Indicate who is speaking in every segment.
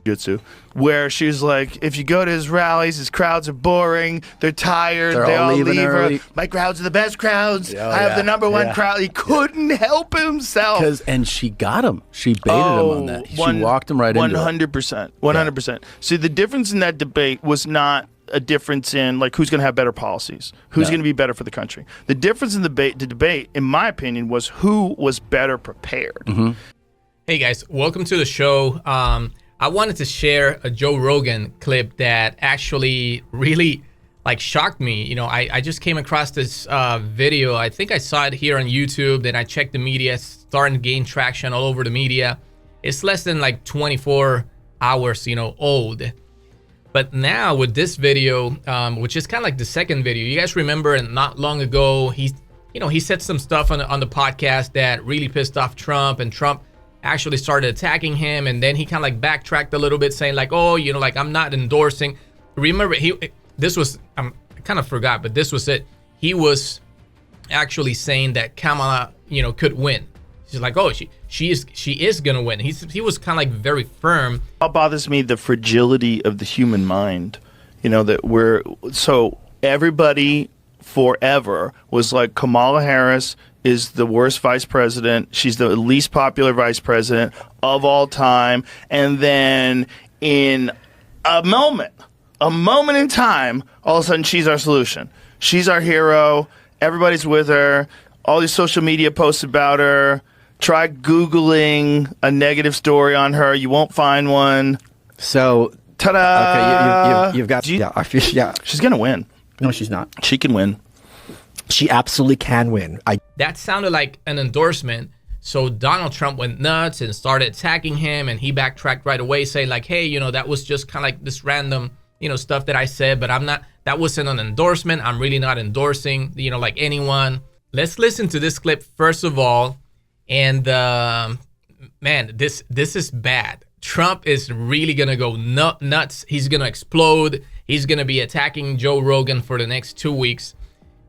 Speaker 1: Jitsu, where she's like, if you go to his rallies, his crowds are boring, they're tired, they all leave
Speaker 2: early.
Speaker 1: My crowds are the best crowds. I have the number one crowd. He couldn't help himself.
Speaker 2: And she got him. She baited him on that. She walked him right into it.
Speaker 1: 100%. 100%. See, the difference in that debate was not a difference in like who's going to have better policies, who's going to be better for the country. The difference in the debate, in my opinion, was who was better prepared.
Speaker 3: Hey guys, welcome to the show. I wanted to share a Joe Rogan clip that actually really like shocked me. You know, I just came across this video. I think I saw it here on YouTube. Then I checked the media, starting to gain traction all over the media. It's less than like 24 hours, old. But now with this video, which is kind of like the second video, you guys remember, and not long ago, he said some stuff on the podcast that really pissed off Trump, and Trump actually started attacking him, and then he kind of like backtracked a little bit, saying like, oh, like I'm not endorsing. Remember, I kind of forgot, but this was it. He was actually saying that Kamala, could win. She's like, oh, she is gonna win. He was kind of like very firm.
Speaker 1: What bothers me, the fragility of the human mind. So everybody forever was like, Kamala Harris is the worst vice president. She's the least popular vice president of all time. And then in a moment in time, all of a sudden she's our solution. She's our hero. Everybody's with her. All these social media posts about her. Try Googling a negative story on her. You won't find one.
Speaker 2: So,
Speaker 1: ta-da!
Speaker 2: Okay, you've got,
Speaker 1: She's going to win.
Speaker 2: No, she's not.
Speaker 1: She can win.
Speaker 2: She absolutely can win.
Speaker 3: That sounded like an endorsement. So Donald Trump went nuts and started attacking him, and he backtracked right away, saying like, hey, that was just kind of like this random, stuff that I said, but that wasn't an endorsement. I'm really not endorsing, like anyone. Let's listen to this clip first of all. And man, this is bad. Trump is really going to go nuts. He's going to explode. He's going to be attacking Joe Rogan for the next 2 weeks.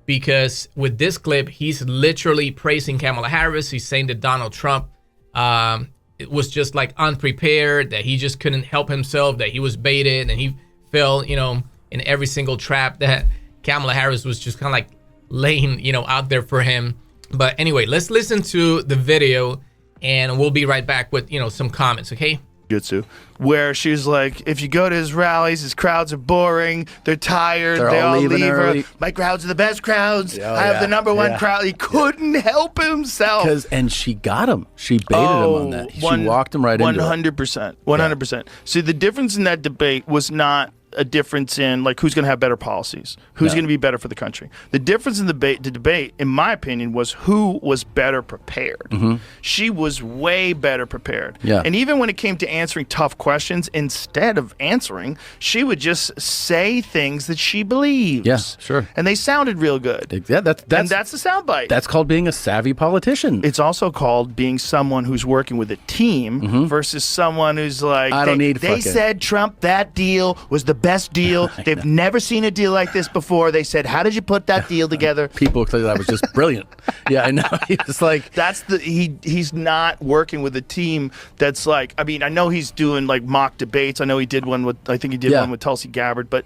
Speaker 3: Because with this clip, he's literally praising Kamala Harris. He's saying that Donald Trump it was just like unprepared, that he just couldn't help himself, that he was baited, and he fell, in every single trap that Kamala Harris was just kind of like laying, out there for him. But anyway, let's listen to the video, and we'll be right back with, some comments, okay?
Speaker 1: Jitsu, where she's like, if you go to his rallies, his crowds are boring, they're tired, they all leave early. My crowds are the best crowds. I have the number one crowd. He couldn't help himself.
Speaker 2: And she got him. She baited him on that. She walked him right into it.
Speaker 1: 100%. 100%. See, the difference in that debate was not a difference in like who's going to have better policies, who's going to be better for the country. The difference in the debate, in my opinion, was who was better prepared. She was way better prepared. And even when it came to answering tough questions, instead of answering, she would just say things that she believes.
Speaker 2: Yeah, sure.
Speaker 1: And they sounded real good.
Speaker 2: Yeah, that's the
Speaker 1: soundbite.
Speaker 2: That's called being a savvy politician.
Speaker 1: It's also called being someone who's working with a team versus someone who's like, they said Trump, that deal was the best deal. They've never seen a deal like this before. They said, how did you put that deal together?
Speaker 2: People said that was just brilliant. Yeah, I know. He's like,
Speaker 1: he's not working with a team that's like, I mean, I know he's doing like mock debates. I know he did one with, I think he did one with Tulsi Gabbard, but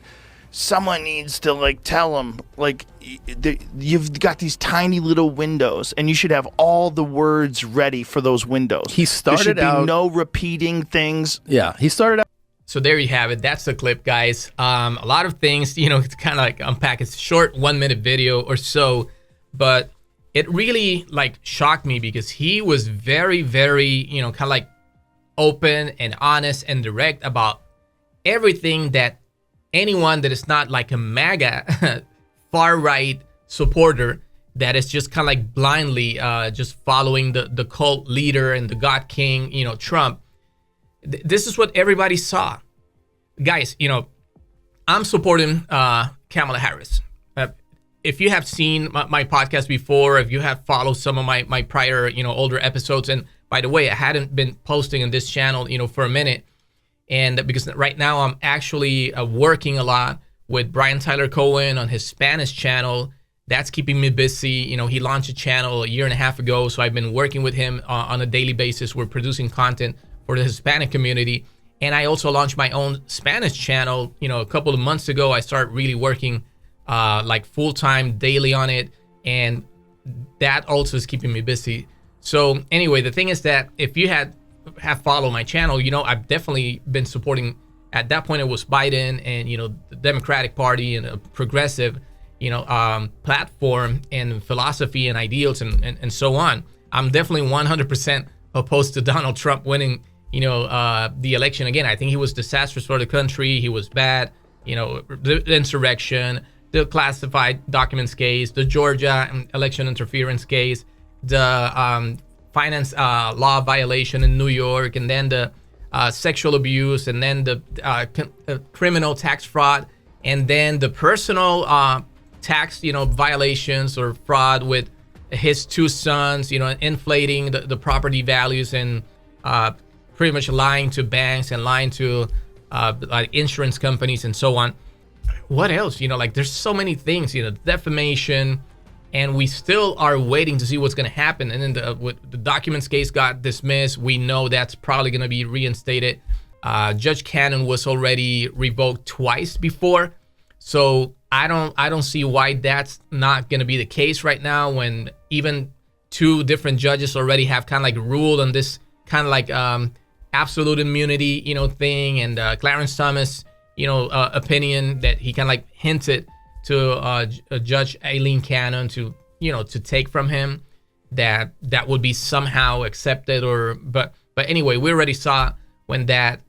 Speaker 1: someone needs to like tell him, like, you've got these tiny little windows, and you should have all the words ready for those windows.
Speaker 2: He started
Speaker 1: there should
Speaker 2: out
Speaker 1: be no repeating things.
Speaker 2: Yeah, he started out.
Speaker 3: So there you have it. That's the clip, guys. A lot of things, to kind of like unpack. It's a short 1-minute video or so, but it really like shocked me because he was very, very, kind of like open and honest and direct about everything that anyone that is not like a MAGA far right supporter that is just kind of like blindly just following the cult leader and the God King, Trump. This is what everybody saw. Guys, I'm supporting Kamala Harris. If you have seen my podcast before, if you have followed some of my prior, older episodes, and by the way, I hadn't been posting on this channel, for a minute, and because right now I'm actually working a lot with Brian Tyler Cohen on his Spanish channel. That's keeping me busy. He launched a channel a year and a half ago, so I've been working with him on a daily basis. We're producing content for the Hispanic community. And I also launched my own Spanish channel. A couple of months ago, I started really working like full-time daily on it. And that also is keeping me busy. So anyway, the thing is that if you have followed my channel, I've definitely been supporting. At that point, it was Biden and, the Democratic Party and a progressive, platform and philosophy and ideals and so on. I'm definitely 100% opposed to Donald Trump winning, the election again. I think he was disastrous for the country. He was bad, the insurrection, the classified documents case, the Georgia election interference case, the finance law violation in New York, and then the sexual abuse, and then the criminal tax fraud, and then the personal tax, violations or fraud with his two sons, inflating the property values and pretty much lying to banks and lying to like insurance companies and so on. What else? There's so many things, defamation, and we still are waiting to see what's going to happen. And then the documents case got dismissed. We know that's probably going to be reinstated. Judge Cannon was already revoked twice before. So I don't see why that's not going to be the case right now, when even two different judges already have kind of like ruled on this kind of like absolute immunity, thing. And Clarence Thomas, opinion that he kind of like hinted to Judge Aileen Cannon to take from him, that would be somehow accepted, but anyway, we already saw when that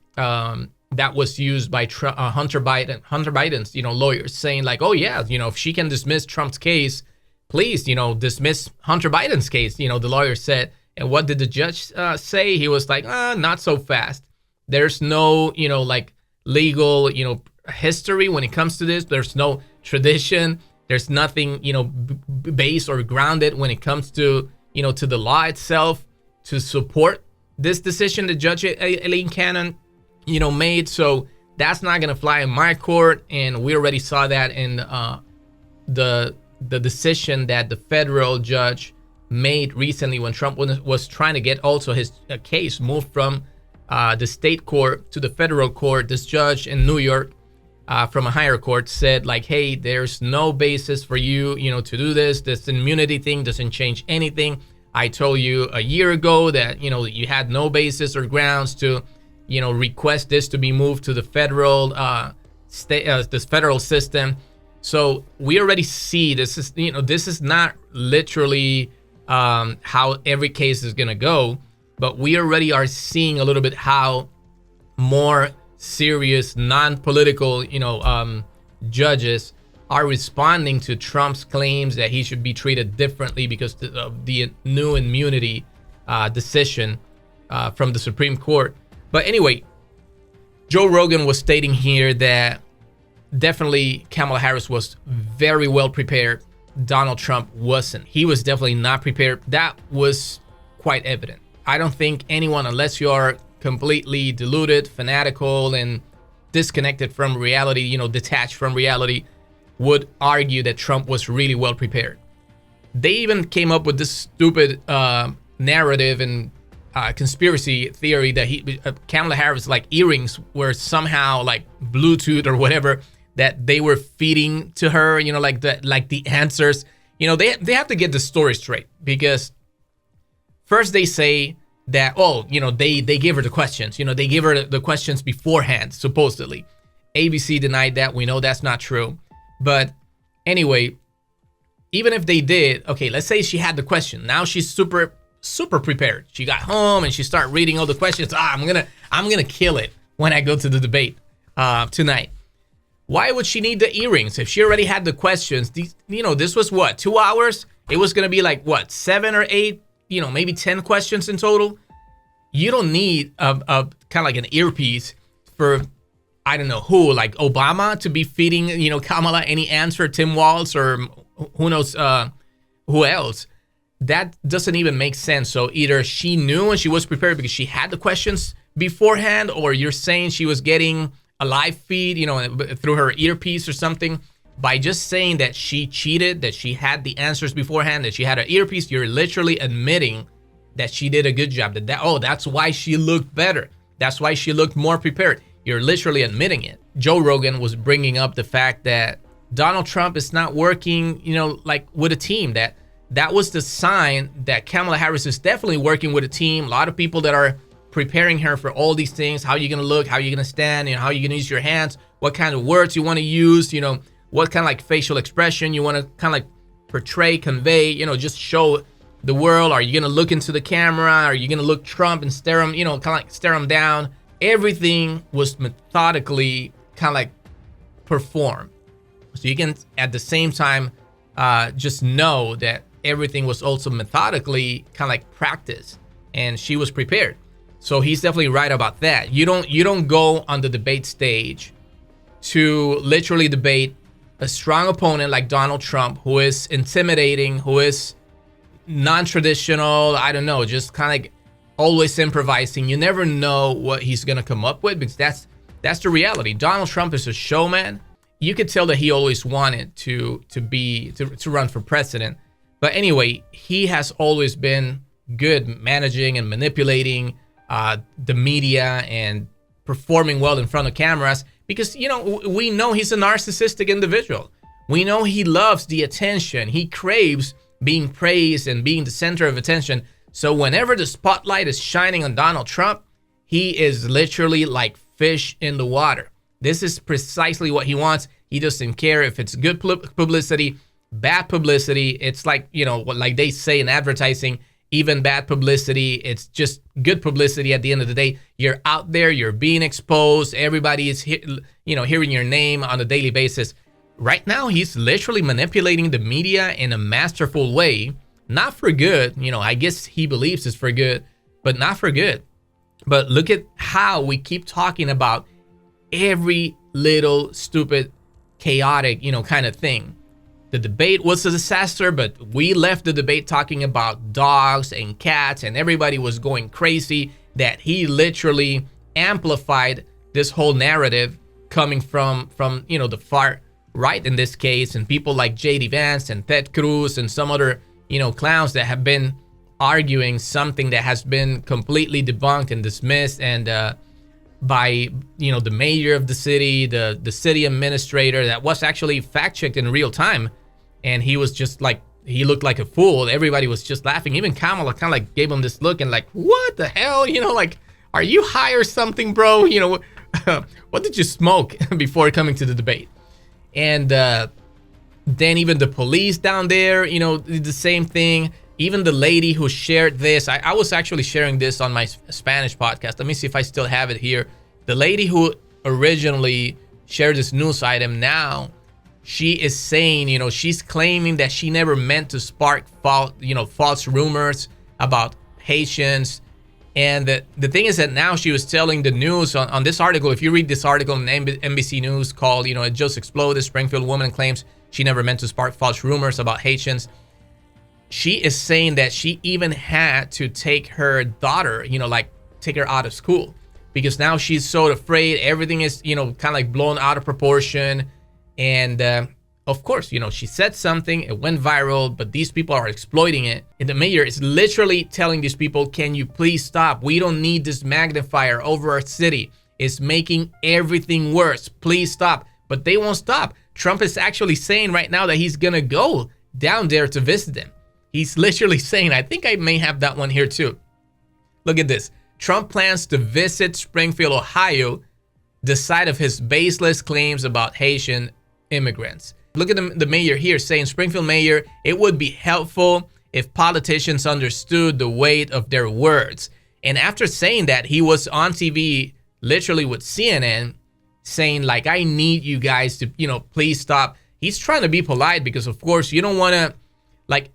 Speaker 3: was used by Hunter Biden's lawyers, saying like, oh yeah, if she can dismiss Trump's case, please dismiss Hunter Biden's case. The lawyer said. And what did the judge say? He was like, not so fast. There's no like legal history when it comes to this. There's no tradition. There's nothing based or grounded when it comes to to the law itself to support this decision that Judge Aileen Cannon made. So that's not gonna fly in my court, and we already saw that in the decision that the federal judge made recently when Trump was trying to get also his case moved from the state court to the federal court. This judge in New York from a higher court said like, hey, there's no basis for you to do this. This immunity thing doesn't change anything. I told you a year ago that you had no basis or grounds to request this to be moved to the federal this federal system. So we already see this is not literally how every case is gonna go, but we already are seeing a little bit how more serious, non-political, judges are responding to Trump's claims that he should be treated differently because of the new immunity decision from the Supreme Court. But anyway, Joe Rogan was stating here that definitely Kamala Harris was very well prepared. Donald Trump wasn't. He was definitely not prepared. That was quite evident. I don't think anyone, unless you're completely deluded, fanatical, and disconnected from reality, detached from reality, would argue that Trump was really well prepared. They even came up with this stupid narrative and conspiracy theory that Kamala Harris like earrings were somehow like Bluetooth or whatever that they were feeding to her, like the answers. They have to get the story straight, because first they say that they gave her the questions, they gave her the questions beforehand, supposedly. ABC denied that. We know that's not true. But anyway, even if they did, okay, let's say she had the question. Now she's super prepared. She got home and she started reading all the questions. I'm gonna kill it when I go to the debate tonight. Why would she need the earrings if she already had the questions? This was what, 2 hours? It was gonna be like what, 7 or 8, maybe 10 questions in total. You don't need a kind of like an earpiece for I don't know who, like Obama, to be feeding Kamala any answer, Tim Walz, or who knows who else. That doesn't even make sense. So either she knew and she was prepared because she had the questions beforehand, or you're saying she was getting a live feed, through her earpiece or something. By just saying that she cheated, that she had the answers beforehand, that she had an earpiece, you're literally admitting that she did a good job. That's why she looked better. That's why she looked more prepared. You're literally admitting it. Joe Rogan was bringing up the fact that Donald Trump is not working, like with a team. That was the sign that Kamala Harris is definitely working with a team. A lot of people that are preparing her for all these things. How are you going to look? How are you going to stand? How are you going to use your hands? What kind of words you want to use? What kind of like facial expression you want to kind of like portray, convey, just show the world. Are you going to look into the camera? Are you going to look Trump and stare him, kind of like stare him down? Everything was methodically kind of like performed. So you can at the same time just know that everything was also methodically kind of like practiced, and she was prepared. So he's definitely right about that. You don't go on the debate stage to literally debate a strong opponent like Donald Trump, who is intimidating, who is non-traditional, I don't know, just kind of like always improvising. You never know what he's gonna come up with, because that's the reality. Donald Trump is a showman. You could tell that he always wanted to run for president. But anyway, he has always been good managing and manipulating the media and performing well in front of cameras, because we know he's a narcissistic individual. We know he loves the attention. He craves being praised and being the center of attention. So whenever the spotlight is shining on Donald Trump, he is literally like fish in the water. This is precisely what he wants. He doesn't care if it's good publicity, bad publicity. It's like, like they say in advertising, even bad publicity, it's just good publicity at the end of the day. You're out there, you're being exposed. Everybody is hearing your name on a daily basis. Right now, he's literally manipulating the media in a masterful way. Not for good. I guess he believes it's for good, but not for good. But look at how we keep talking about every little stupid, chaotic, kind of thing. The debate was a disaster, but we left the debate talking about dogs and cats, and everybody was going crazy that he literally amplified this whole narrative coming from the far right in this case, and people like J.D. Vance and Ted Cruz and some other clowns that have been arguing something that has been completely debunked and dismissed, and by the mayor of the city, the city administrator that was actually fact-checked in real time. And he was just like, he looked like a fool. Everybody was just laughing. Even Kamala kind of like gave him this look and like, what the hell? Like, are you high or something, bro? What did you smoke before coming to the debate? And then even the police down there, did the same thing. Even the lady who shared this, I was actually sharing this on my Spanish podcast. Let me see if I still have it here. The lady who originally shared this news item, now she is saying, she's claiming that she never meant to spark false rumors about Haitians. And the thing is that now she was telling the news on this article. If you read this article on NBC News called, It Just Exploded, Springfield woman claims she never meant to spark false rumors about Haitians. She is saying that she even had to take her daughter, take her out of school, because now she's so afraid. Everything is, kind of like blown out of proportion. And of course, she said something, it went viral, but these people are exploiting it. And the mayor is literally telling these people, can you please stop? We don't need this magnifier over our city. It's making everything worse. Please stop. But they won't stop. Trump is actually saying right now that he's going to go down there to visit them. He's literally saying, I think I may have that one here too. Look at this. Trump plans to visit Springfield, Ohio, the site of his baseless claims about Haitian immigrants. Look at the mayor here saying, Springfield mayor, it would be helpful if politicians understood the weight of their words. And after saying that, he was on TV, literally with CNN, saying like, I need you guys to, please stop. He's trying to be polite because, of course, you don't want to, like,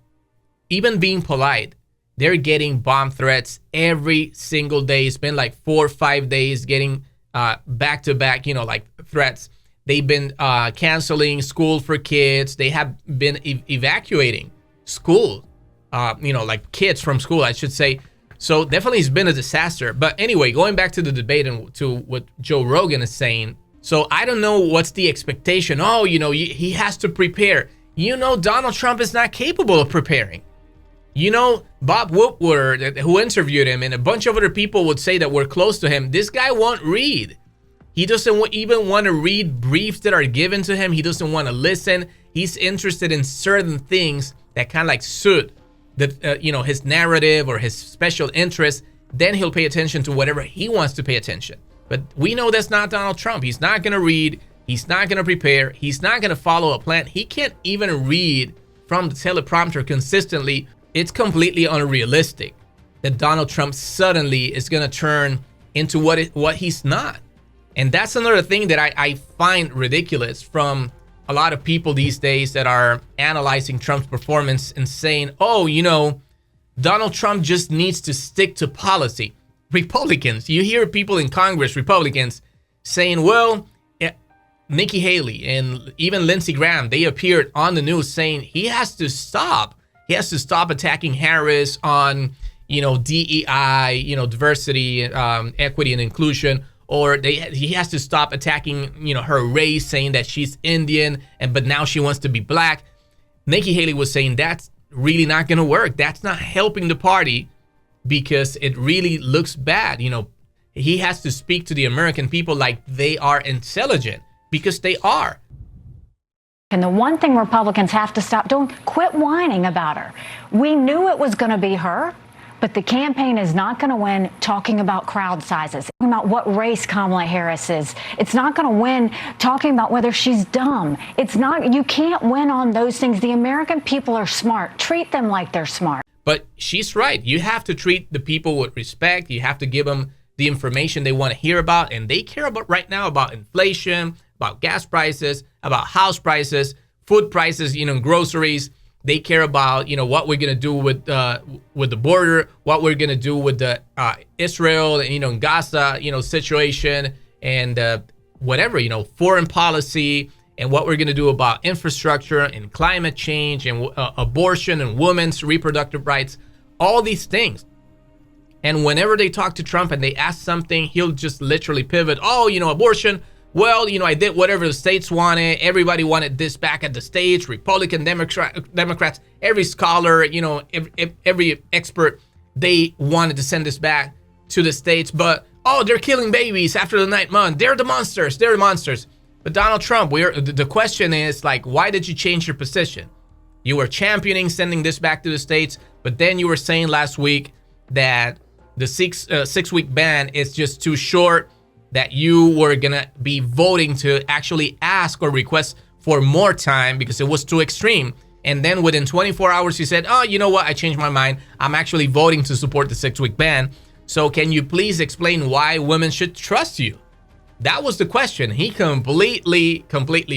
Speaker 3: even being polite, they're getting bomb threats every single day. It's been like 4 or 5 days getting back-to-back, like threats. They've been canceling school for kids. They have been evacuating school, like kids from school, I should say. So definitely it's been a disaster. But anyway, going back to the debate and to what Joe Rogan is saying. So I don't know what's the expectation. He has to prepare. Donald Trump is not capable of preparing. You know, Bob Woodward, who interviewed him, and a bunch of other people would say that we're close to him. This guy won't read. He doesn't even want to read briefs that are given to him. He doesn't want to listen. He's interested in certain things that kind of like suit the, his narrative or his special interest. Then he'll pay attention to whatever he wants to pay attention. But we know that's not Donald Trump. He's not going to read. He's not going to prepare. He's not going to follow a plan. He can't even read from the teleprompter consistently. It's completely unrealistic that Donald Trump suddenly is going to turn into what he's not. And that's another thing that I find ridiculous from a lot of people these days that are analyzing Trump's performance and saying, oh, Donald Trump just needs to stick to policy. Republicans, you hear people in Congress, Republicans, saying, well, Nikki Haley and even Lindsey Graham, they appeared on the news saying he has to stop. He has to stop attacking Harris on, DEI, diversity, equity, and inclusion. Or he has to stop attacking, her race, saying that she's Indian, but now she wants to be black. Nikki Haley was saying that's really not going to work. That's not helping the party because it really looks bad. He has to speak to the American people like they are intelligent, because they are.
Speaker 4: And the one thing Republicans have to stop doing, quit whining about her. We knew it was going to be her. But the campaign is not going to win talking about crowd sizes, talking about what race Kamala Harris is. It's not going to win talking about whether she's dumb. You can't win on those things. The American people are smart. Treat them like they're smart.
Speaker 3: But she's right. You have to treat the people with respect. You have to give them the information they want to hear about. And they care about right now about inflation, about gas prices, about house prices, food prices, groceries. They care about, what we're going to do with the border, what we're going to do with the Israel, and, Gaza, situation, and whatever, foreign policy, and what we're going to do about infrastructure and climate change and abortion and women's reproductive rights, all these things. And whenever they talk to Trump and they ask something, he'll just literally pivot. Oh, abortion. Well, I did whatever the states wanted. Everybody wanted this back at the states. Republican, Democrats, every scholar, every expert, they wanted to send this back to the states. But, they're killing babies after the 9th month. They're the monsters. They're the monsters. But Donald Trump, the question is, why did you change your position? You were championing sending this back to the states, but then you were saying last week that the six-week ban is just too short, that you were gonna be voting to actually ask or request for more time because it was too extreme. And then within 24 hours, you said, oh, you know what? I changed my mind. I'm actually voting to support the 6-week ban. So can you please explain why women should trust you? That was the question. He completely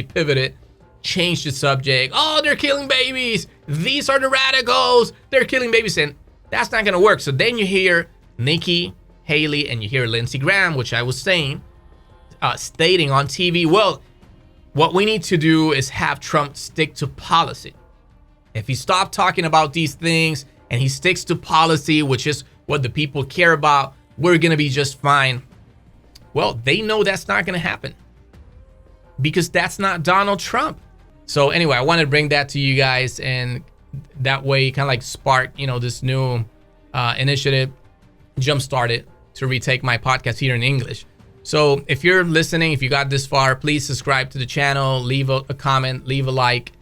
Speaker 3: pivoted, changed the subject. Oh, they're killing babies. These are the radicals. They're killing babies. And that's not gonna work. So then you hear Nikki Haley and you hear Lindsey Graham, which I was saying, stating on TV, well, what we need to do is have Trump stick to policy. If he stops talking about these things and he sticks to policy, which is what the people care about, we're going to be just fine. Well, they know that's not going to happen because that's not Donald Trump. So anyway, I wanted to bring that to you guys, and that way kind of like spark, this new initiative, jump-started to retake my podcast here in English. So if you're listening, if you got this far, please subscribe to the channel, leave a comment, leave a like,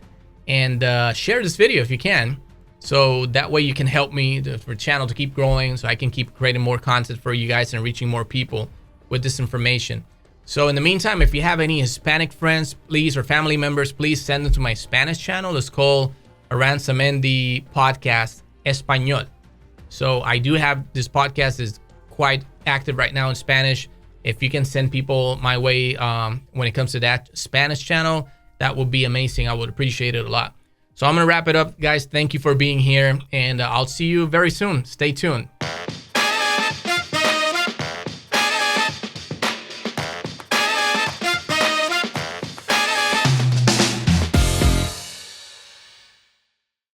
Speaker 3: and share this video if you can. So that way you can help me for the channel to keep growing, so I can keep creating more content for you guys and reaching more people with this information. So in the meantime, if you have any Hispanic friends, please, or family members, please send them to my Spanish channel. It's called Aranzamendi Podcast Español. So I do have this podcast is quite active right now in Spanish. If you can send people my way when it comes to that Spanish channel, that would be amazing. I would appreciate it a lot. So I'm going to wrap it up, guys. Thank you for being here, and I'll see you very soon. Stay tuned.